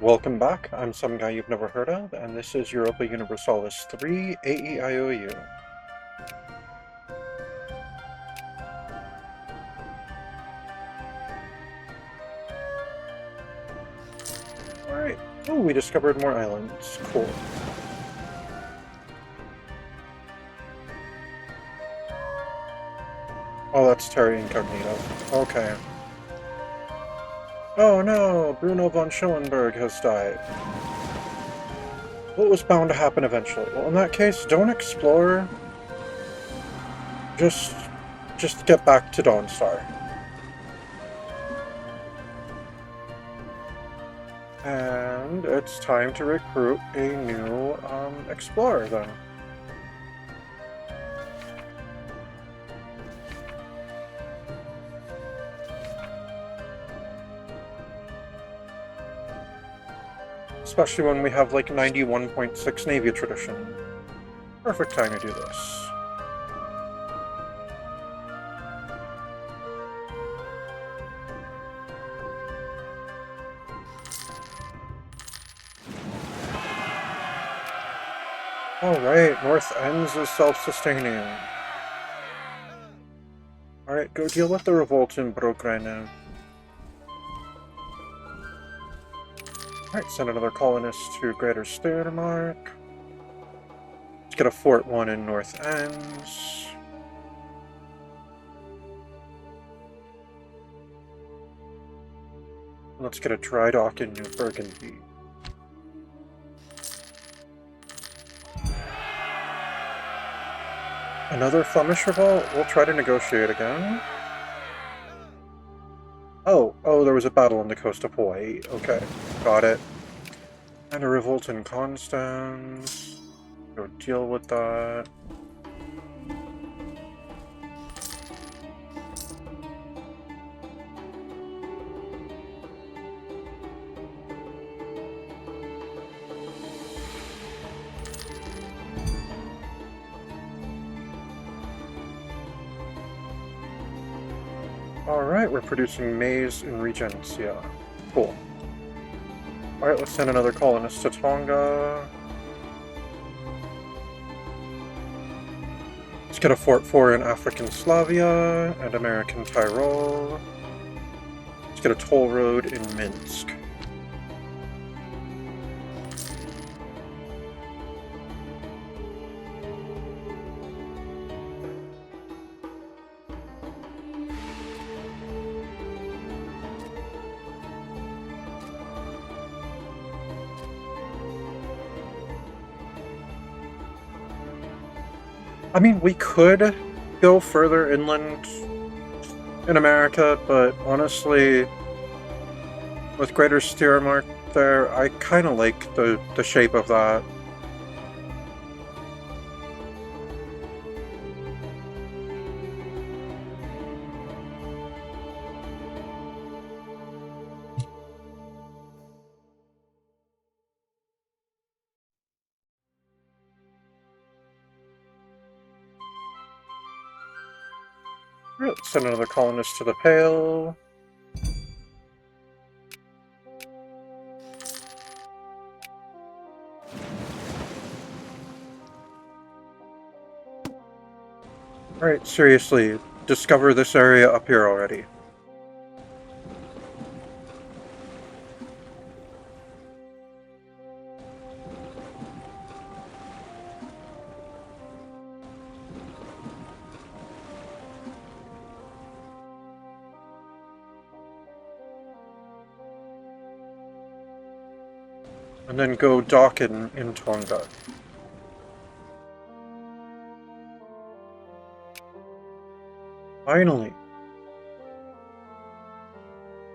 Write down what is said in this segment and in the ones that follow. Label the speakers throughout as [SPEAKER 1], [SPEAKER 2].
[SPEAKER 1] Welcome back, I'm some guy you've never heard of, and this is Europa Universalis 3, A.E.I.O.U. Alright. Oh, we discovered more islands. Cool. Oh, that's Terra Incognito. Okay. Oh no, Bruno von Schoenberg has died. What was bound to happen eventually? Well, in that case, don't explore. Just... just get back to Dawnstar. And it's time to recruit a new, explorer, then. Especially when we have like 91.6 Navy tradition. Perfect time to do this. Alright, North Ends is self-sustaining. Alright, go deal with the revolt in Brok right now. Alright, send another colonist to Greater Steiermark. Let's get a Fort 1 in North Ends. Let's get a dry dock in New Burgundy. Another Flemish revolt? We'll try to negotiate again. Oh, there was a battle on the coast of Hawaii. Okay, got it. And a revolt in Constance. Go deal with that. Alright, we're producing maize in Regencia. Cool. Alright, let's send another colonist to Tonga. Let's get a Fort 4 in African Slavia and American Tyrol. Let's get a toll road in Minsk. I mean, we could go further inland in America, but honestly, with Greater Steiermark there, I kind of like the shape of that. Alright, let's send another colonist to the Pale. Alright, seriously, discover this area up here already. And then go dock in Tonga. Finally.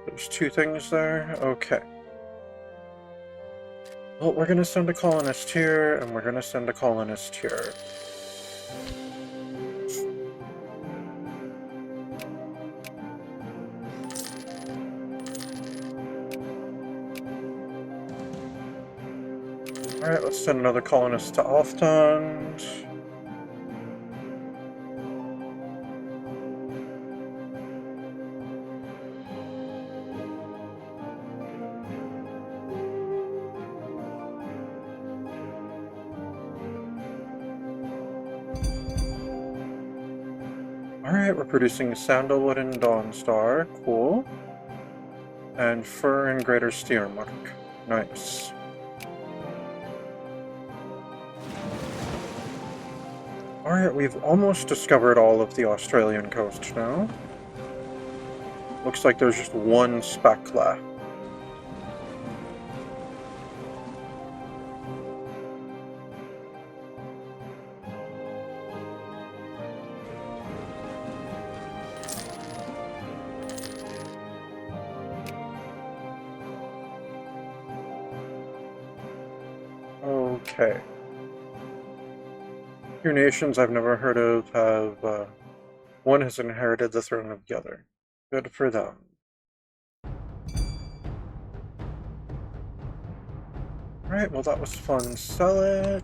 [SPEAKER 1] There's two things there? Okay. Well, we're gonna send a colonist here, and we're gonna send a colonist here. Alright, let's send another colonist to Alftond. Alright, we're producing sandalwood and Dawnstar. Cool. And fur and Greater Steermark. Nice. Alright, we've almost discovered all of the Australian coast now. Looks like there's just one speck left. Okay. Two nations I've never heard of have, one has inherited the throne of the other. Good for them. Alright, well that was fun. Sell it.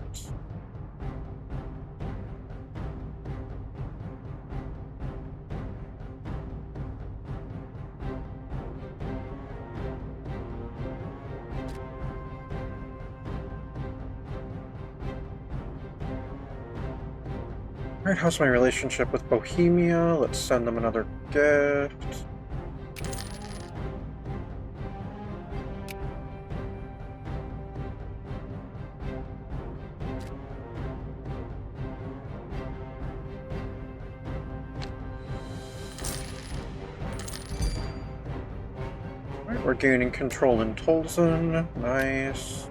[SPEAKER 1] Alright, how's my relationship with Bohemia? Let's send them another gift. Alright, we're gaining control in Tolzen. Nice.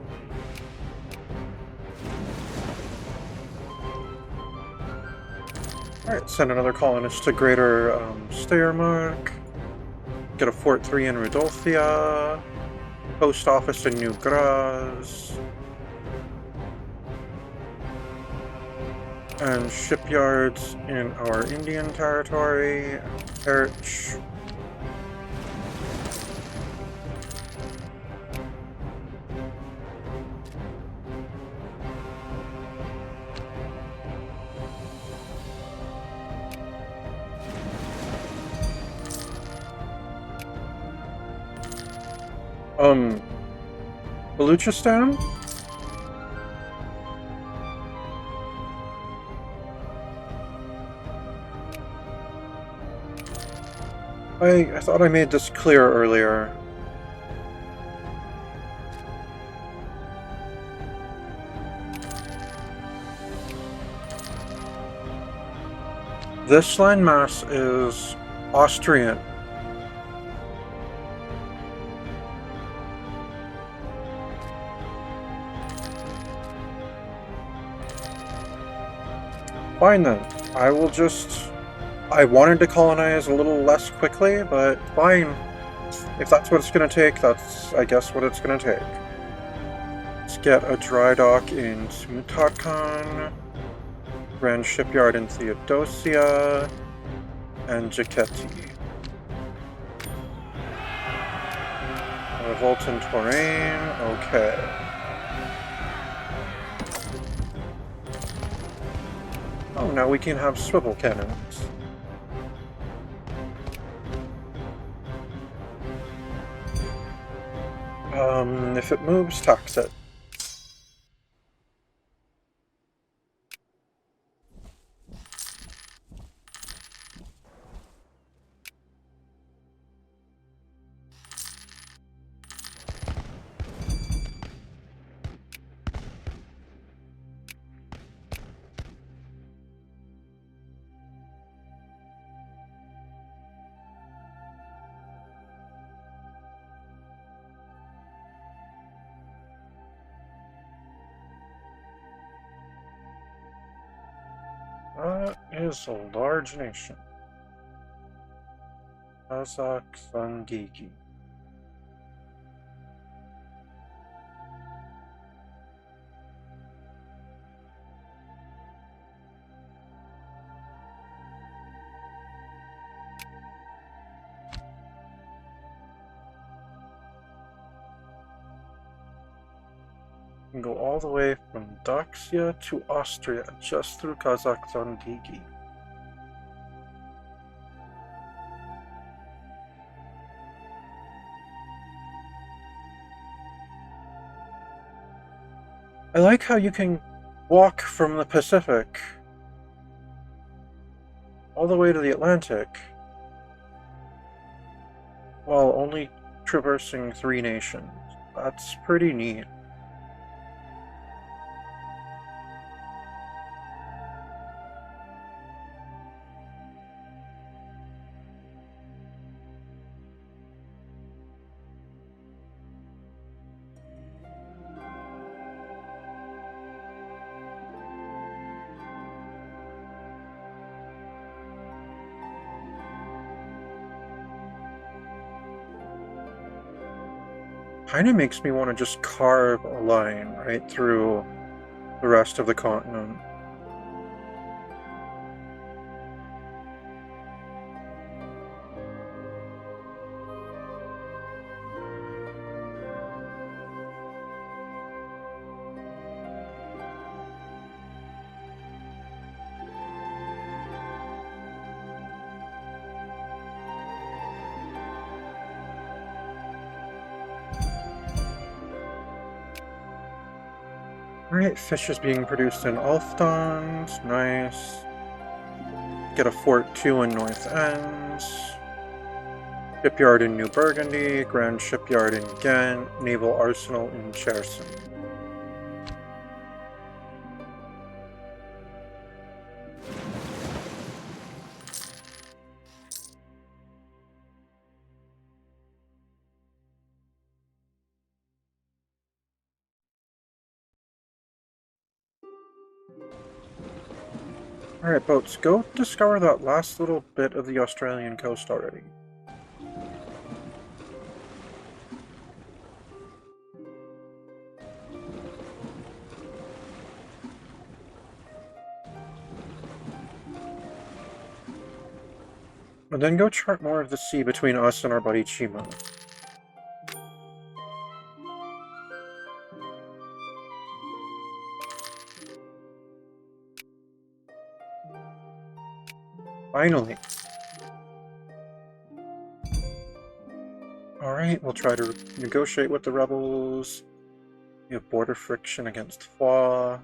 [SPEAKER 1] Alright, send another colonist to Greater Steiermark. Get a Fort 3 in Rudolphia. Post office in New Graz. And shipyards in our Indian territory. Erich. Baluchistan? I thought I made this clear earlier. This landmass is Austrian. Fine then. I will just... I wanted to colonize a little less quickly, but fine. If that's what it's gonna take, that's, I guess, what it's gonna take. Let's get a dry dock in Smutarkan, Grand Shipyard in Theodosia, and Jaquetti. Revolt in Touraine, okay. Oh, now we can have swivel cannons. If it moves, tax it. That is a large nation. Kazakhstan. Can go all the way from Dacia to Austria just through Kazakhstan. I like how you can walk from the Pacific all the way to the Atlantic, while only traversing 3 nations. That's pretty neat. Kind of makes me want to just carve a line right through the rest of the continent. Alright, fish is being produced in Alfdond. Nice. Get a fort 2 in North Ends. Shipyard in New Burgundy. Grand Shipyard in Ghent. Naval Arsenal in Cherson. Alright, boats, go discover that last little bit of the Australian coast already. And then go chart more of the sea between us and our buddy Chimo. Finally. Alright, we'll try to negotiate with the rebels. We have border friction against Foix.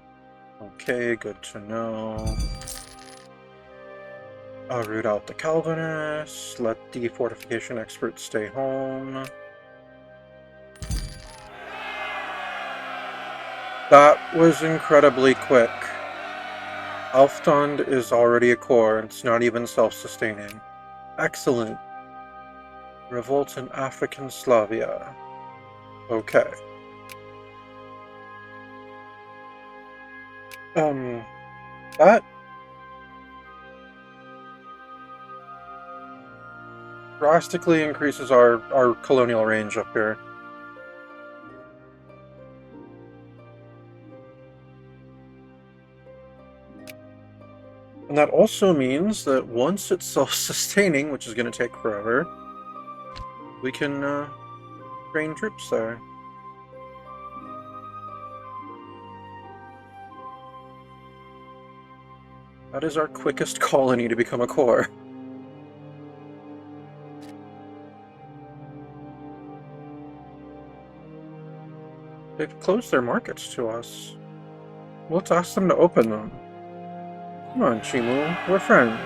[SPEAKER 1] Okay, good to know. I'll root out the Calvinists. Let the fortification experts stay home. That was incredibly quick. Alfdond is already a core, and it's not even self-sustaining. Excellent. Revolt in African Slavia. Okay. That drastically increases our colonial range up here. And that also means that once it's self-sustaining, which is going to take forever, we can train troops there. That is our quickest colony to become a core. They've closed their markets to us. Let's ask them to open them. Come on, Chimu, we're friends.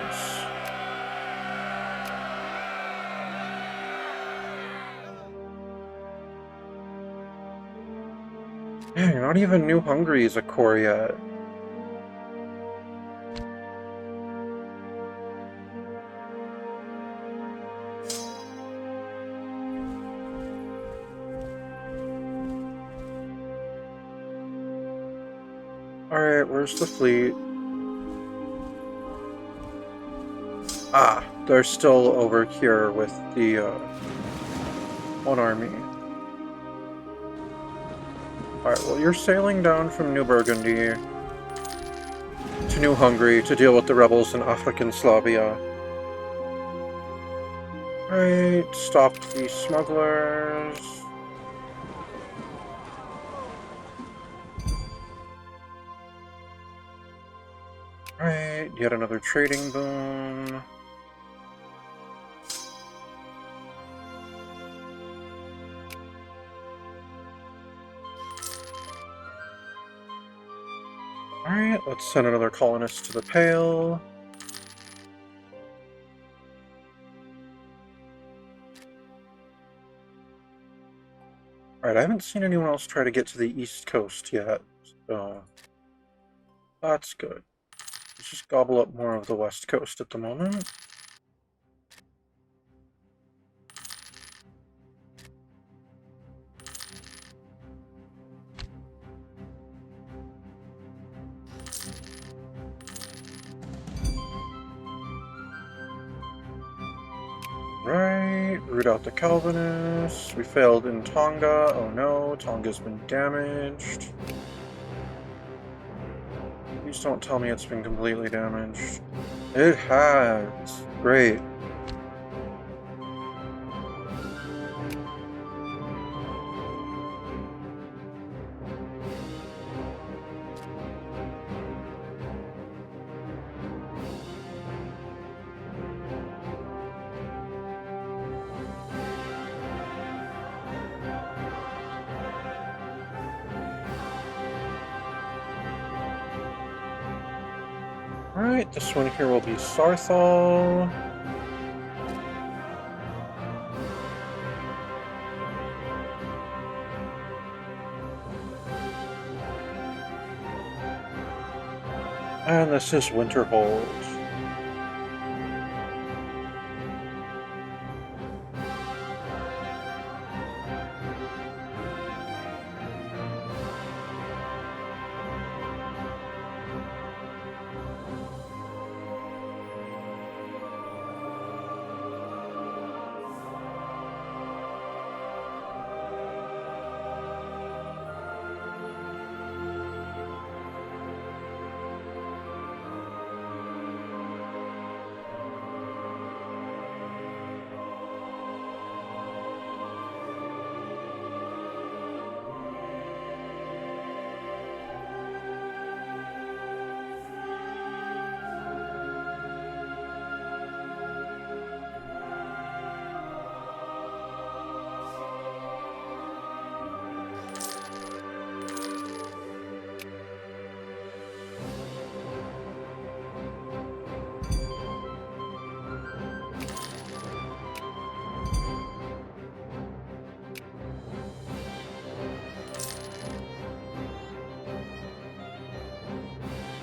[SPEAKER 1] Dang, not even New Hungary is a core yet. Alright, where's the fleet? Ah, they're still over here with the one army. Alright, well, you're sailing down from New Burgundy to New Hungary to deal with the rebels in African Slavia. Alright, stop the smugglers. Alright, yet another trading boom. Alright, let's send another colonist to the Pale. Alright, I haven't seen anyone else try to get to the East Coast yet, so that's good. Let's just gobble up more of the West Coast at the moment. Right, root out the Calvinists. We failed in Tonga. Oh no, Tonga's been damaged. Please don't tell me it's been completely damaged. It has. Great. Alright, this one here will be Sarthal. And this is Winterhold.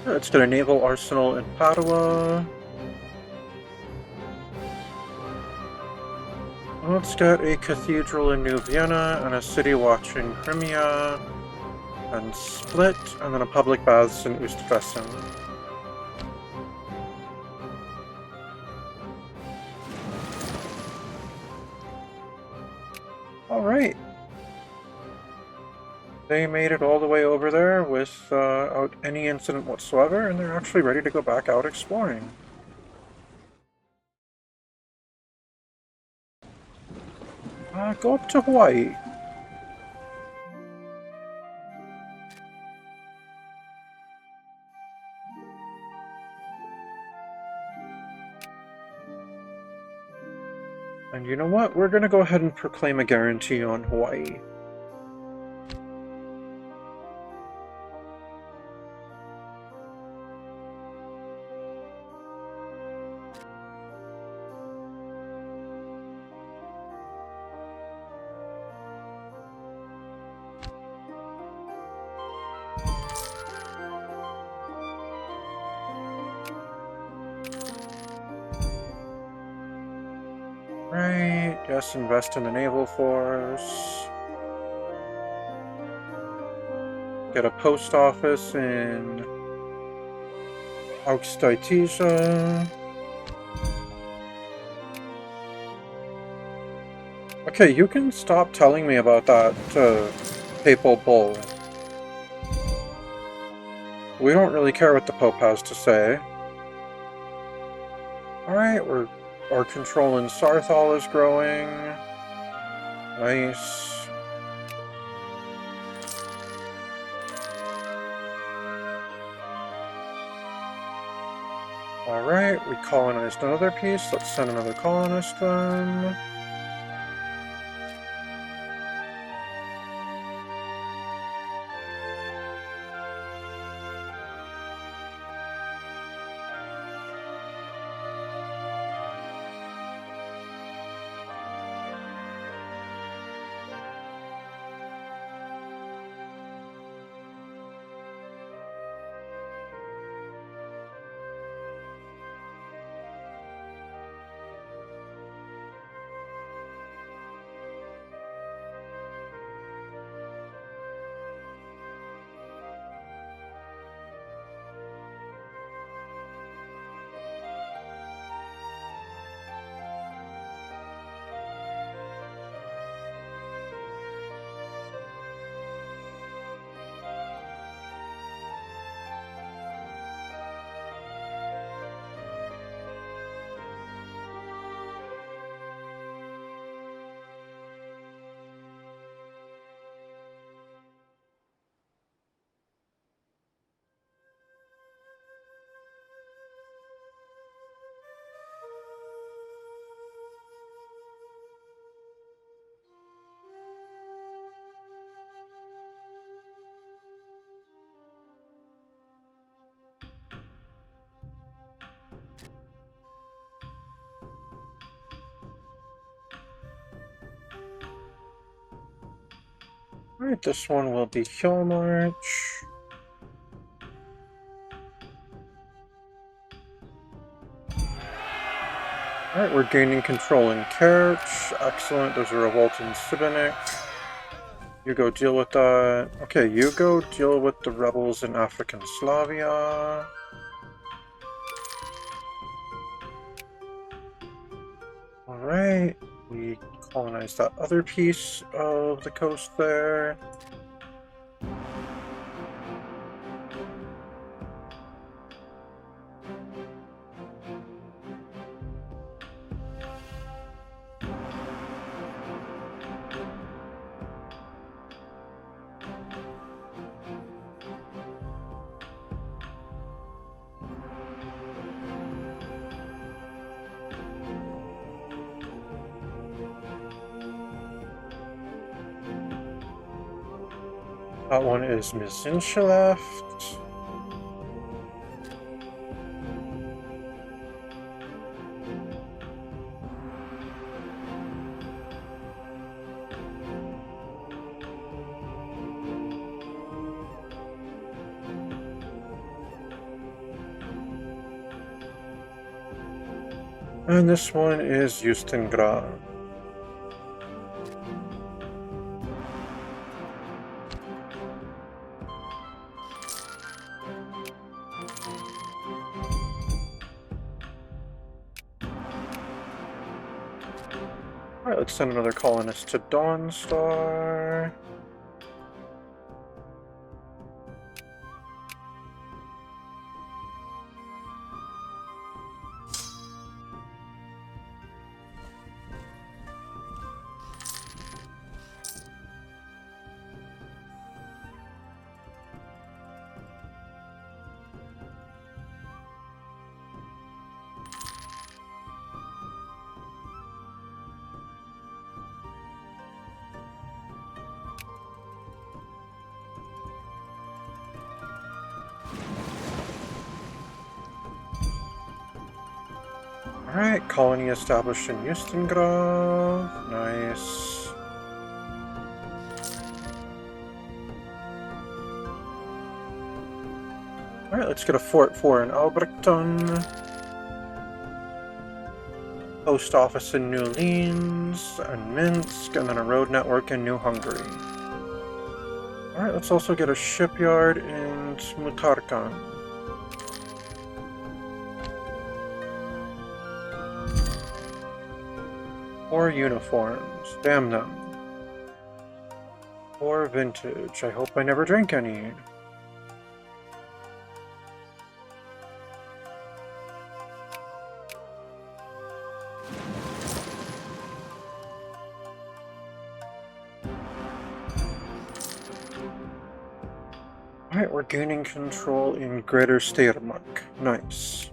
[SPEAKER 1] It's got a naval arsenal in Padua. Well, it's got a cathedral in New Vienna and a city watch in Crimea and Split, and then a public baths in Ostfriesen. Alright. They made it all the way over there without any incident whatsoever, and they're actually ready to go back out exploring. Go up to Hawaii. And you know what? We're gonna go ahead and proclaim a guarantee on Hawaii. Right, yes, invest in the naval force. Get a post office in Augsteitisa. Okay, you can stop telling me about that papal bull. We don't really care what the Pope has to say. Alright, our control in Sarthal is growing. Nice. Alright, we colonized another piece. Let's send another colonist then. Alright, this one will be Hill March. Alright, we're gaining control in Kerch. Excellent, there's a revolt in Sibinik. You go deal with that. Okay, you go deal with the rebels in African Slavia. Alright, we colonize that other piece of the coast there. That one is Mizincha left. And this one is Justengrad. Alright, let's send another colonist to Dawnstar. Alright, colony established in Justengrad. Nice. Alright, let's get a fort for in Albrechtton. Post office in New Liens and Minsk, and then a road network in New Hungary. Alright, let's also get a shipyard in Mutarkan. Or uniforms. Damn them. Or vintage. I hope I never drink any. Alright, we're gaining control in Greater Steiermark. Nice.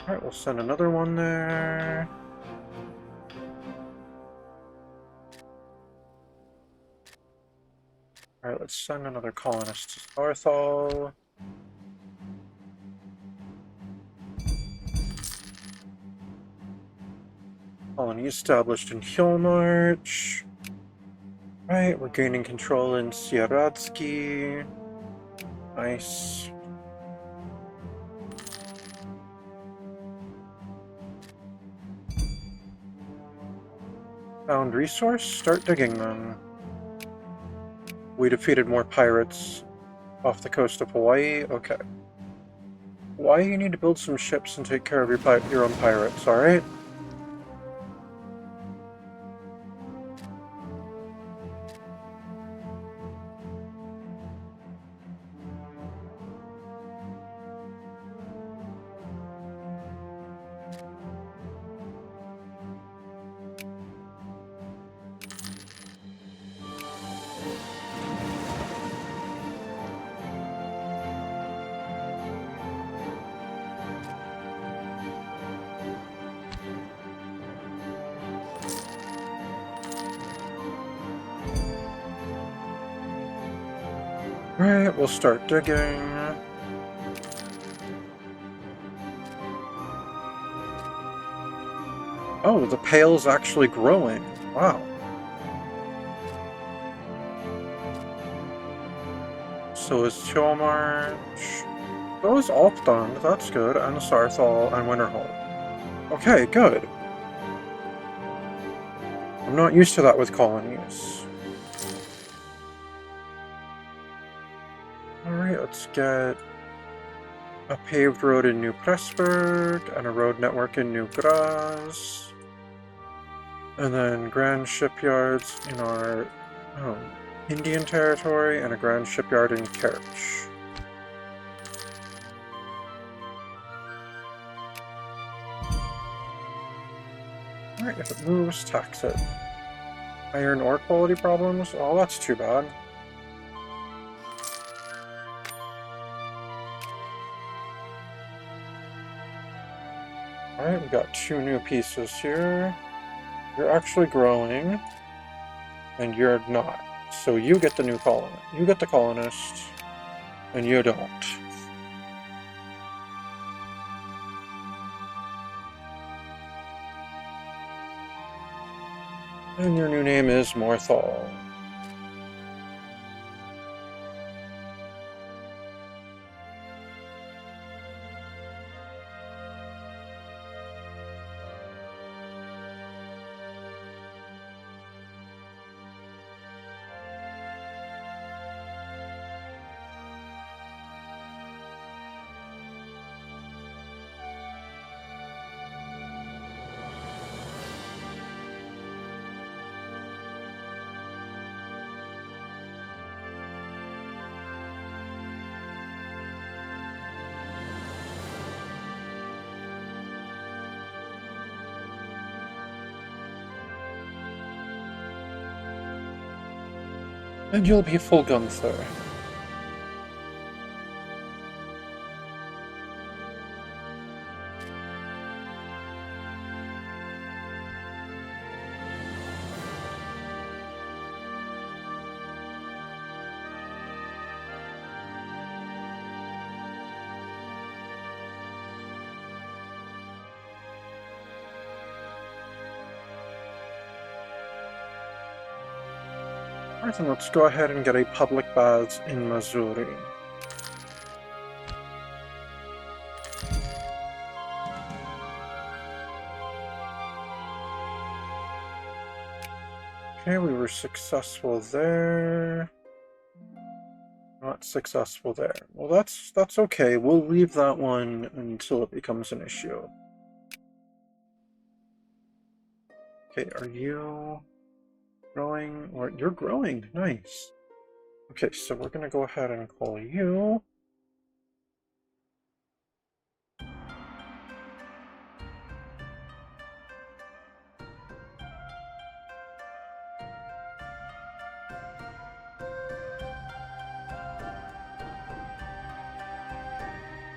[SPEAKER 1] Alright, we'll send another one there. Alright, let's send another colonist to Starthal. Colony established in Hilmarch. Right, we're gaining control in Sieradski. Nice. Found resource? Start digging then. We defeated more pirates off the coast of Hawaii. Okay. Hawaii, you need to build some ships and take care of your own pirates, alright? Alright, we'll start digging. Oh, the pail's actually growing. Wow. So is Tilmarch. So is Alpdund, that's good, and Sarthal and Winterhold. Okay, good. I'm not used to that with colonies. Alright, let's get a paved road in New Pressburg and a road network in New Graz. And then grand shipyards in our Indian territory and a grand shipyard in Kerch. Alright, if it moves, tax it. Iron ore quality problems? Oh, that's too bad. Alright, we got 2 new pieces here. You're actually growing, and you're not. So you get the new colonist. You get the colonist, and you don't. And your new name is Morthal. And you'll be full Gunther. Alright, then let's go ahead and get a public baths in Missouri. Okay, we were successful there. Not successful there. Well, that's okay. We'll leave that one until it becomes an issue. Okay, are you growing? Or you're growing. Nice. Okay, so we're gonna go ahead and call you.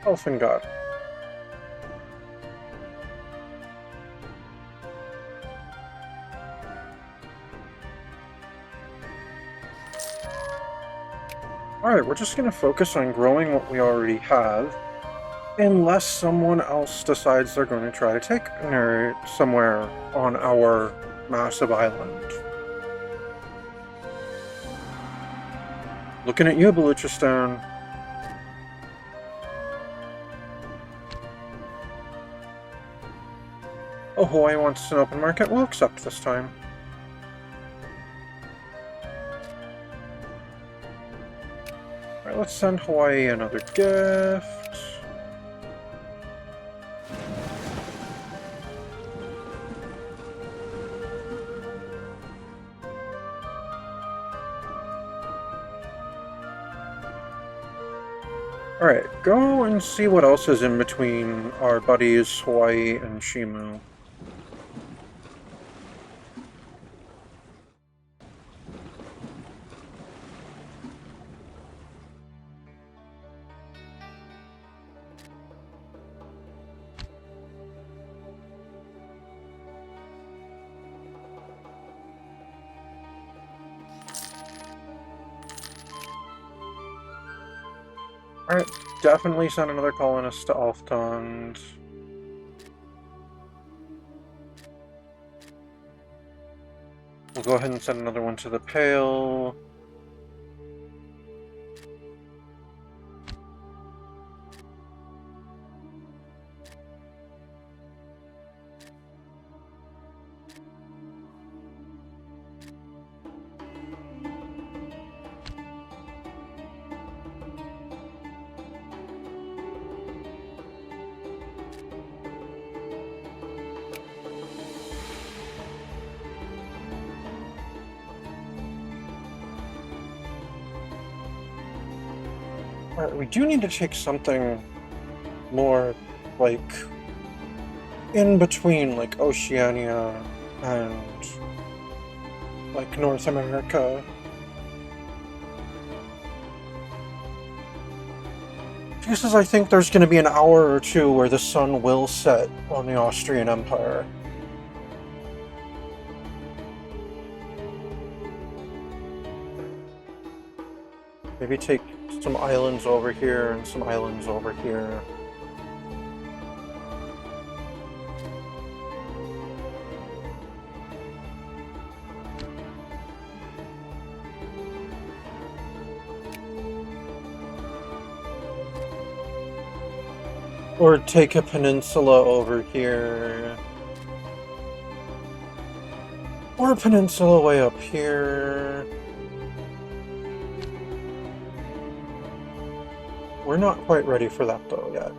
[SPEAKER 1] Elfin God. Alright, we're just gonna focus on growing what we already have. Unless someone else decides they're going to try to take her somewhere on our massive island. Looking at you, Baluchistan. Oh, Hawaii wants an open market? We'll accept this time. Alright, let's send Hawaii another gift. Alright, go and see what else is in between our buddies Hawaii and Shimu. Alright, definitely send another colonist to Alftond. We'll go ahead and send another one to the Pale. Alright, we do need to take something more, like, in between, like, Oceania and, like, North America. Because I think there's going to be an hour or two where the sun will set on the Austrian Empire. Maybe take some islands over here and some islands over here. Or take a peninsula over here. Or a peninsula way up here. We're not quite ready for that though yet.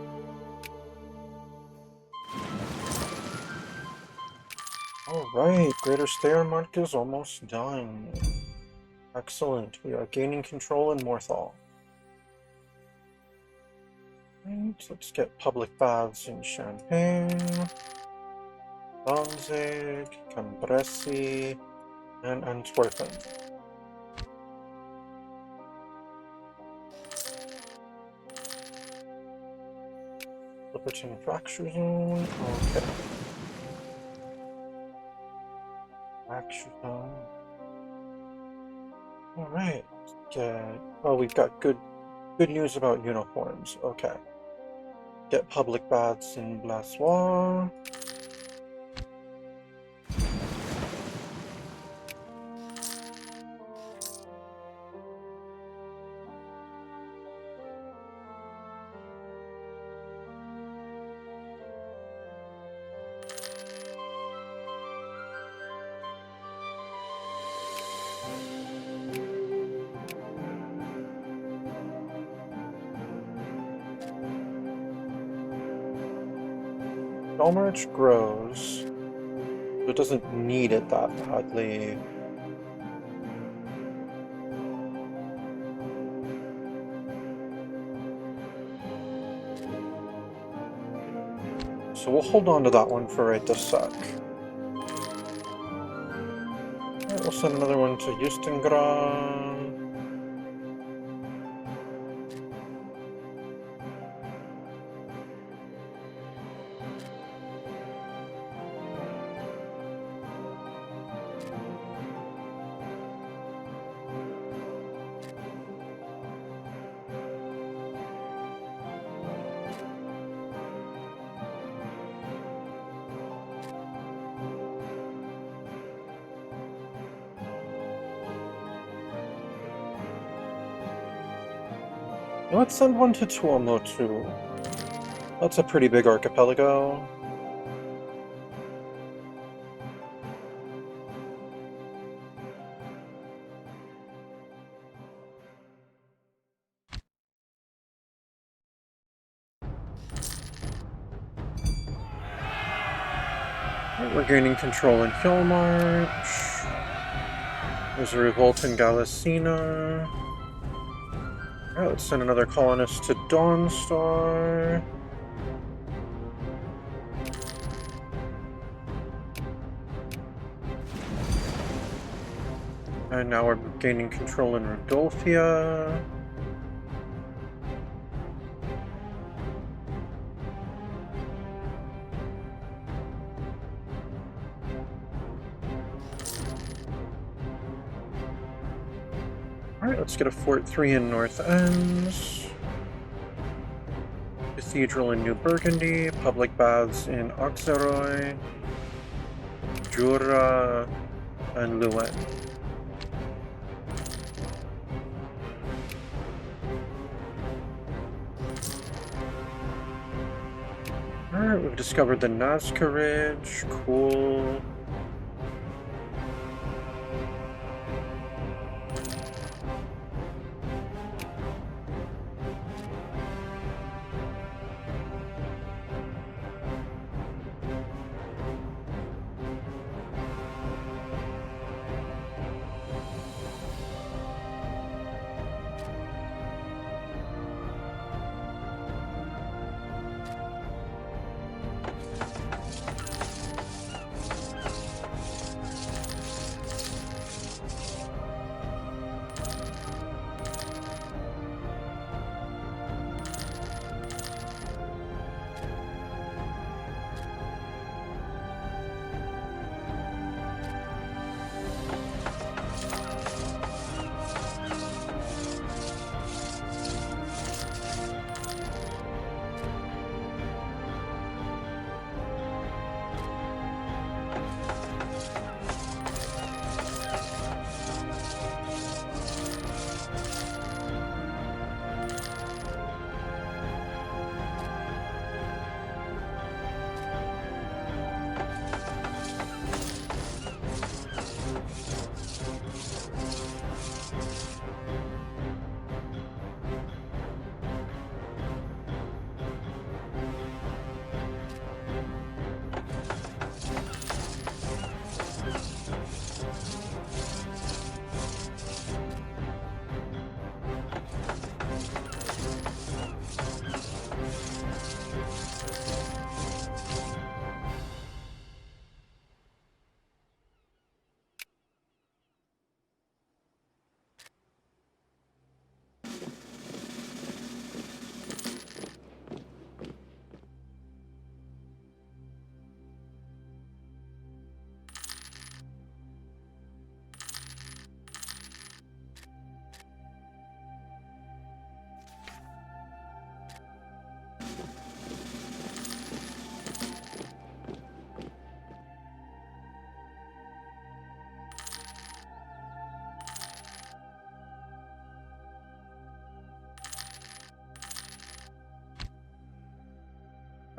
[SPEAKER 1] Alright, Greater Steiermark is almost done. Excellent, we are gaining control in Morthal. Right, let's get public baths in Champagne, Danzig, Cambressi, and Antwerpen. Liberton Fracture Zone, okay. Fracture Zone. Alright, oh, we've got good news about uniforms, okay. Get public baths in Blasois. Belmarch grows, but it doesn't need it that badly. So we'll hold on to that one for right this sec. Alright, we'll send another one to Justengrad. Let's send one to Tuamotu. That's a pretty big archipelago. We're gaining control in Hillmarch. There's a revolt in Galacina. Alright, let's send another colonist to Dawnstar. And now we're gaining control in Rudolphia. Alright, let's get a Fort 3 in North Ends. Cathedral in New Burgundy. Public baths in Auxerrois. Jura. and Luen. Alright, we've discovered the Nazca Ridge. Cool.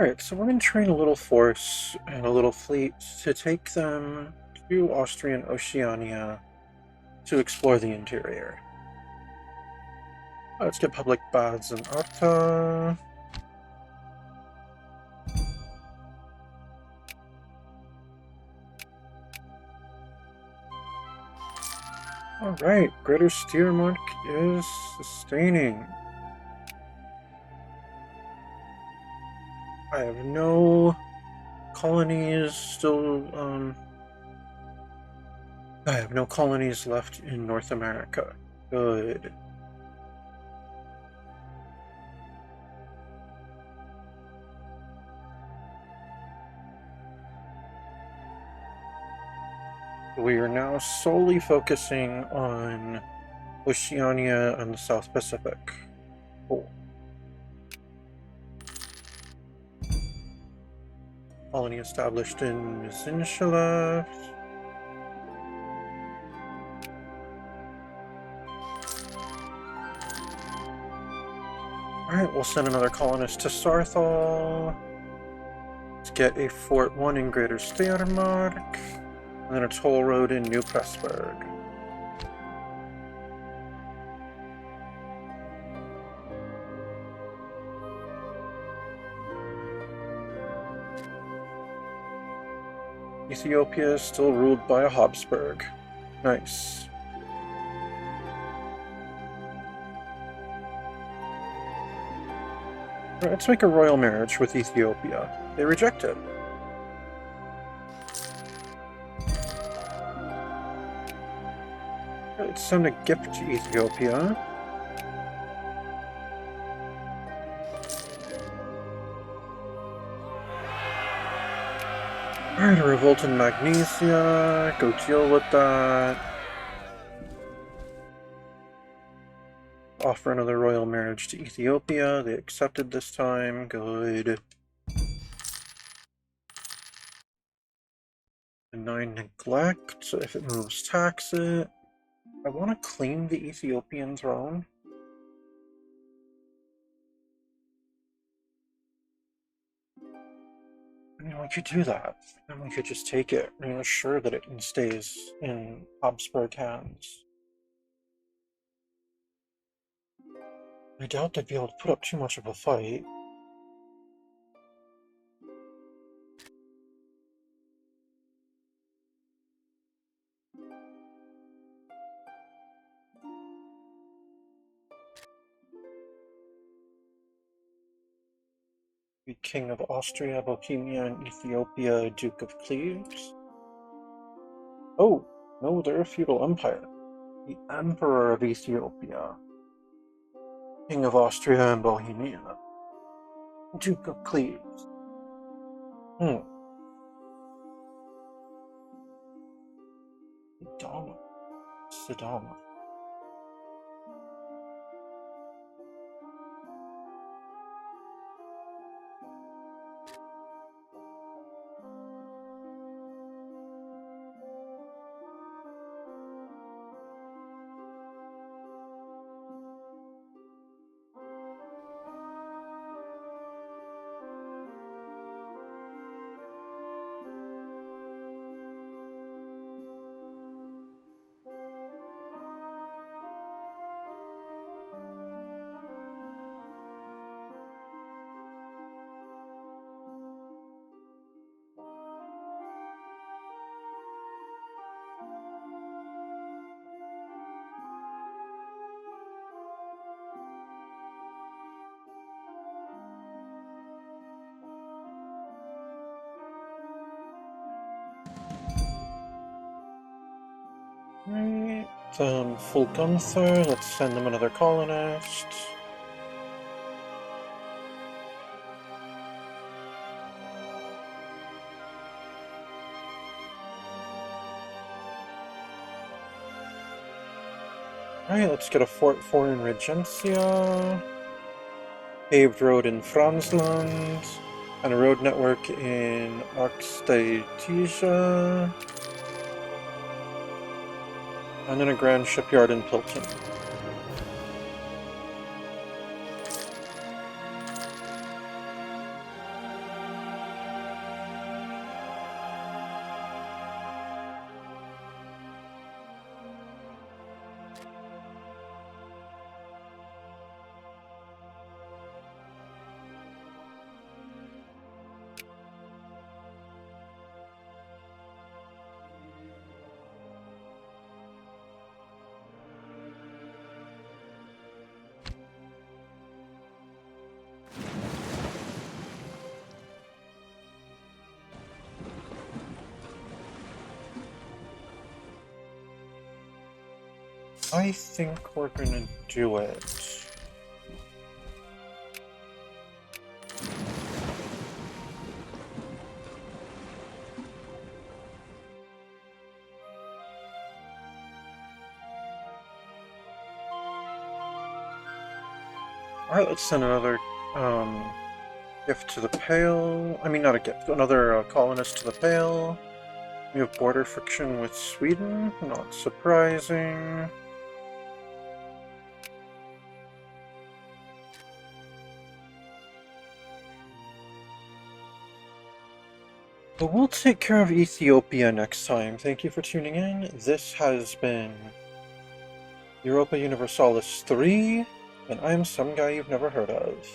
[SPEAKER 1] Alright, so we're going to train a little force and a little fleet to take them to Austrian Oceania to explore the interior. Let's get public baths in Arta. Alright, Greater Steiermark is sustaining. I have no colonies still, I have no colonies left in North America. Good. We are now solely focusing on Oceania and the South Pacific. Cool. Colony established in Zinshala. Alright, we'll send another colonist to Sarthal. Let's get a Fort 1 in Greater Steiermark. And then a toll road in New Pressburg. Ethiopia is still ruled by a Habsburg. Nice. Right, let's make a royal marriage with Ethiopia. They reject it. Let's send a gift to Ethiopia. Alright, a revolt in Magnesia. Go deal with that. Offer another royal marriage to Ethiopia. They accepted this time. Good. Deny neglect. If it moves, tax it. I want to claim the Ethiopian throne. I mean, we could do that. And we could just take it and assure that it stays in Habsburg hands. I doubt they'd be able to put up too much of a fight. The King of Austria, Bohemia, and Ethiopia, Duke of Cleves. Oh, no, they're a feudal empire. The Emperor of Ethiopia, King of Austria and Bohemia, Duke of Cleves. Sidama. Sidama. Right. Full Gunther. Let's send them another colonist. Alright, let's get a fort in Regentia. Paved road in Franzland. And a road network in Oxtaytija. And then a grand shipyard in Pilton. I think we're gonna do it. Alright, let's send another gift to the Pale. I mean, not a gift, another colonist to the Pale. We have border friction with Sweden, not surprising. But we'll take care of Ethiopia next time. Thank you for tuning in. This has been Europa Universalis 3, and I'm some guy you've never heard of.